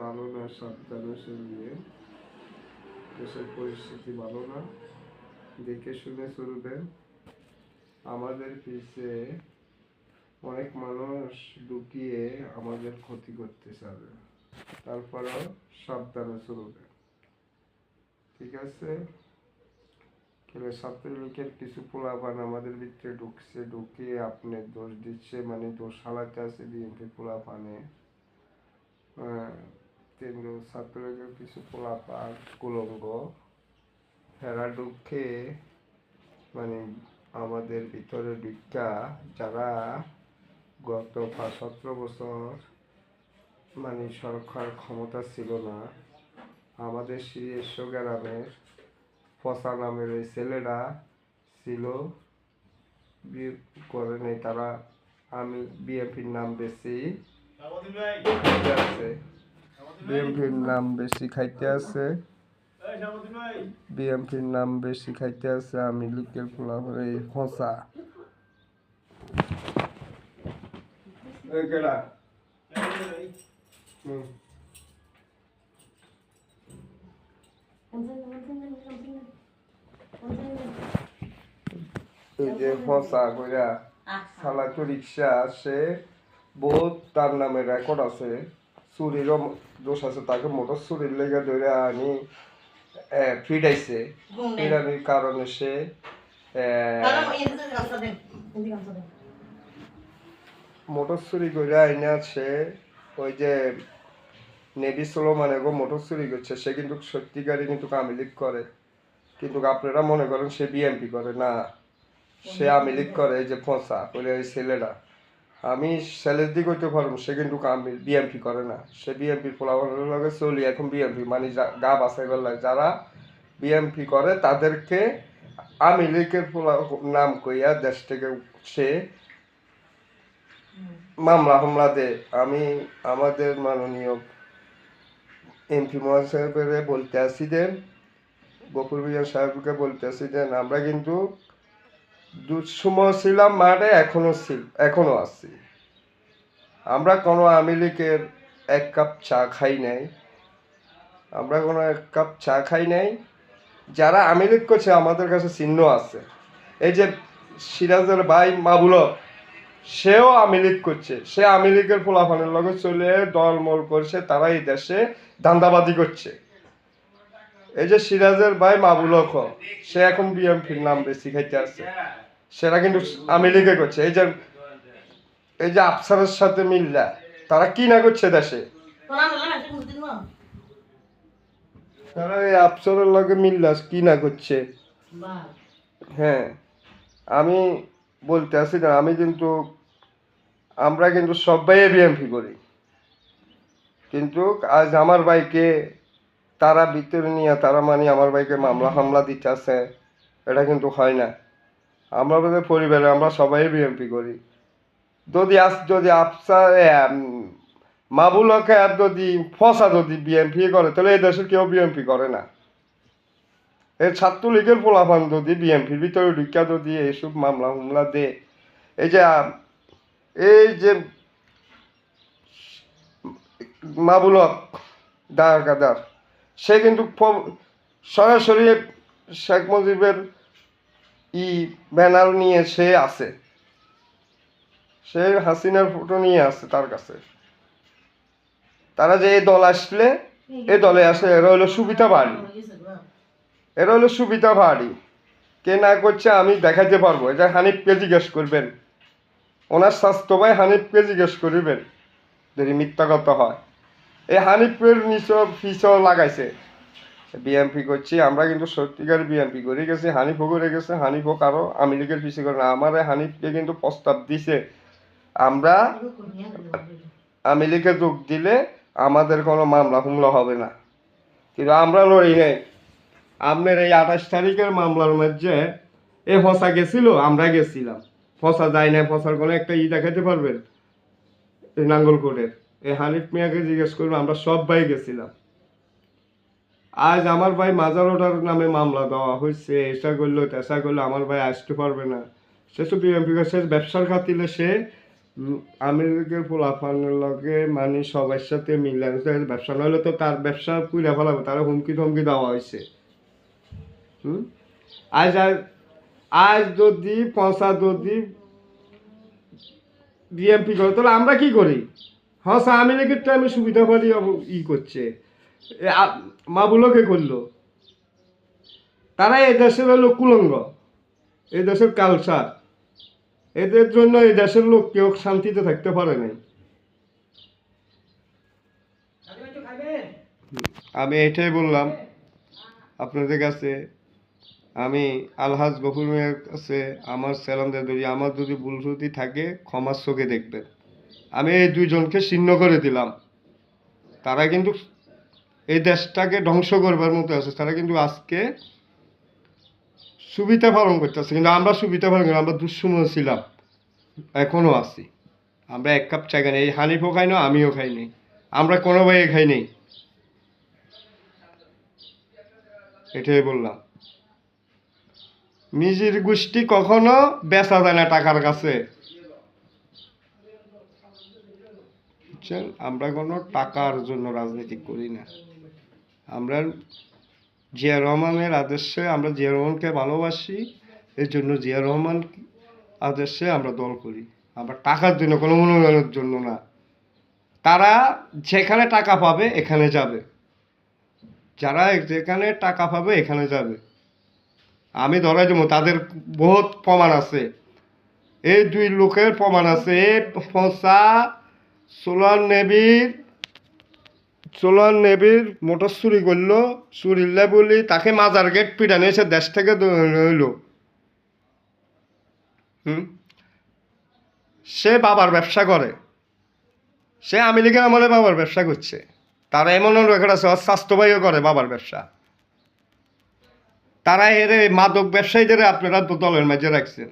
ভালো না, সাবধানে চলবে। দেশের পরিস্থিতি ভালো না, দেখে শুনে চলবেন। আমাদের পিছে অনেক মানুষ ঢুকিয়ে আমাদের ক্ষতি করতে চাবে, তারপরেও সাবধানে চলবে, ঠিক আছে? ছাত্রলীগের কিছু পোলাপান আমাদের ভিতরে ঢুকছে, ঢুকিয়ে আপনি দোষ দিচ্ছে, মানে দোষ হালাতে আছে বিএনপি পোলাপানে। কিন্তু ছাত্রলীগের কিছু পোলাপান কুলঙ্গ হেরা ঢুকে মানে আমাদের ভিতরে ঢুকা, যারা গত 17 বছর মানে সরকার ক্ষমতা ছিল না, আমাদের শীর্ষ গ্রামের ফসা নামের ওই ছেলেরা ছিল করে নেই, তারা আমি বিএনপির নাম বেশি খাইতে আছে, বিএনপির নাম বেশি খাইতে আছে, বিএনপির নাম বেশি খাইতে আছে। আমি লিখের ফলাফলে ফসা এই যে ফসা কইরা চালাতো রিক্সা আসে, বহুত তার নামে রেকর্ড আছে, চুরিরও দোষ আছে, তাকে মোটর চুরির লেগে ধরে আনি ফিডাইছে, ফিডানির কারণে সে মোটর চুরি করে আইনা সে ওই যে নেভি সোলোমানে গো মোটর চুরি করছে, সে কিন্তু সত্যিকারই কিন্তু আওয়ামী লীগ করে, কিন্তু আপনারা মনে করেন সে বিএনপি করে না, সে আওয়ামী লীগ করে। এই যে ফসা বলে ওই ছেলেরা, আমি ছেলের দিক হইতে পারবো, সে কিন্তু বিএনপি করে না, সে বিএনপির ফলাফলের লগে চলি এখন বিএনপি মানে গা বাছাই করলাম, যারা বিএনপি করে তাদেরকে আওয়ামী লীগের নাম কইয়া দেশ থেকে সে মামলা হামলা দে। আমি আমাদের মাননীয় এমপি মহান সাহেবের বলতে আসি দেন, গফুর মিয়া সাহেবকে বলতে আসি দেন, আমরা কিন্তু দুঃসময় ছিলাম মাঠে, এখনো আছি। আমরা কোনো আওয়ামী লীগের এক কাপ চা খাই নাই, আমরা কোনো এক কাপ চা খাই নাই। যারা আওয়ামী লীগ করছে আমাদের কাছে চিহ্ন আছে। এই যে সিরাজের ভাই মাবুল, সেও আওয়ামী লীগ করছে, সে আওয়ামী লীগের ফলাফলের লগে চলে দলমল করছে, তারা এই দেশে ধান্দাবাজি করছে। এই যে সিরাজের ভাই মাবুল হক, সে এখন বিএনপির নাম বেশি খাইতে আছে, সেটা কিন্তু আওয়ামী লীগে করছে। এই যে আফসারের সাথে মিল্লা, তারা কি না করছে দেশে, তারা এই আফসারের লগে মিল্লা কি না করছে। হ্যাঁ, আমি বলতে আসি না, আমরা কিন্তু সবাই বিএনপি করি, কিন্তু আজ আমার ভাইকে তারা ভিতরে নিয়ে তারা মানে আমার ভাইকে মামলা হামলা দিতে আছে, এটা কিন্তু হয় না। আমরা পরিবারে আমরা সবাই বিএনপি করি। যদি আফসার মাবুল হকে আর যদি ফসা যদি বিএনপি করে, তাহলে এই দেশের কেউ বিএনপি করে না। এই ছাত্রলীগের পোলাপান যদি বিএনপির ভিতরে ঢুকিয়া যদি এইসব মামলা হামলা দে, এই যে মাবুল হক দার, সে কিন্তু সরাসরি শেখ মুজিবের ব্যানার নিয়ে সে আছে, সে হাসিনার ফটো নিয়ে আছে তার কাছে। তারা যে এই দল আসলে এই দলে আসে, এরা হলো সুবিধা ভারী, কে না করছে আমি দেখাইতে পারবো। এটা হানিফকে জিজ্ঞেস করবেন, ওনার স্বাস্থ্য ভাই হানিফকে জিজ্ঞেস করিবেন যদি মিথ্যা কথা হয়। এই হানিফের পিছও লাগাইছে বিএনপি করছি, আমরা কিন্তু সত্যিকার বিএনপি করে গেছি, হানিফও করে গেছে, হানিফও কারো আওয়ামী লীগের পিছিয়ে করে না। আমার হানিফকে কিন্তু প্রস্তাব দিছে, আমরা আওয়ামী লীগে যোগ দিলে আমাদের কোনো মামলা হুমলা হবে না, কিন্তু আমরা লড়ি নাই। আপনার এই 28 তারিখের মামলার মধ্যে এ ফসা গেছিল, আমরা গেছিলাম, ফসা যায় না, ফসার কোনো একটা দেখাতে পারবেন? এই নাঙ্গলকোটের এই হানিফ মিয়াকে জিজ্ঞেস করবো, আমরা সব ভাই গেছিলাম। আজ আমার ভাই মাজার ওঠার নামে মামলা দেওয়া হয়েছে, এসা করলো তেসা করলো, আমার ভাই আসতে পারবে না। সে তো বিএনপি সে ব্যবসার খাতিলে সে আমেরিকার পোলাপানের লগে মানে সবার সাথে মিলামিশা ব্যবসা নইলে তো তার ব্যবসা পুইরা ফেলাবো, তারা হুমকি ধমকি দেওয়া হয়েছে। হুম আজ আজ আজ যদি পয়সা যদি বিএমপি করে তাহলে আমরা কি করি? হ্যাঁ আওয়ামী লীগের টাইমে সুবিধা পারি ই করছে, মাবুলোকে করলো। তারা এই দেশের হলো কুলঙ্গ, এই দেশের কালচার, এদের জন্য এই দেশের লোক কেউ শান্তিতে থাকতে পারে নাই। আমি এটাই বললাম আপনাদের কাছে। আমি আলহাজ গফুর মিয়ার কাছে আমার সালাম ধরি, আমার যদি ভুল ত্রুটি থাকে ক্ষমার চোখে দেখবেন। আমি এই দুইজনকে ছিন্ন করে দিলাম। তারা কিন্তু এই দেশটাকে ধ্বংস করবার মতো আছে। তারা কিন্তু আজকে সুবিধা পালন করতেছে, কিন্তু আমরা সুবিধা পালন করি, আমরা দুঃসময় ছিলাম, এখনো আছি। আমরা এক কাপ চা খাই না, এই হানিফও খাই না, আমিও খাই নাই, আমরা কোনো ভাই খাই নেই। এটাই বললাম, নিজের গোষ্ঠী কখনো বেচা যায় না টাকার কাছে, বুঝছেন? আমরা কোনো টাকার জন্য রাজনীতি করি না। আমরা জিয়া রহমানের আদর্শে, আমরা জিয়া রহমানকে ভালোবাসি, এর জন্য জিয়া রহমান আদর্শে আমরা দল করি। আমরা টাকার জন্য, কোনো মনোনয়নের জন্য না। তারা যেখানে টাকা পাবে এখানে যাবে, যারা যেখানে টাকা পাবে এখানে যাবে। আমি ধরাই দেবো, তাদের বহুত প্রমাণ আছে, এই দুই লোকের প্রমাণ আছে। এই ফসা সোলার নেবির মোটর চুরি করলো, চুরিল্লা বলি তাকে মাজার গেট পিটানো এসে দেশ থেকে হইলো। সে বাবার ব্যবসা করে, সে আওয়ামী লীগের আমলে বাবার ব্যবসা করছে। তারা এমন রেকর্ড আছে, স্বাস্থ্য ভাইও করে বাবার ব্যবসা। তারা এর মাদক ব্যবসায়ীদের আপনারা দলের মাঝে রাখছেন।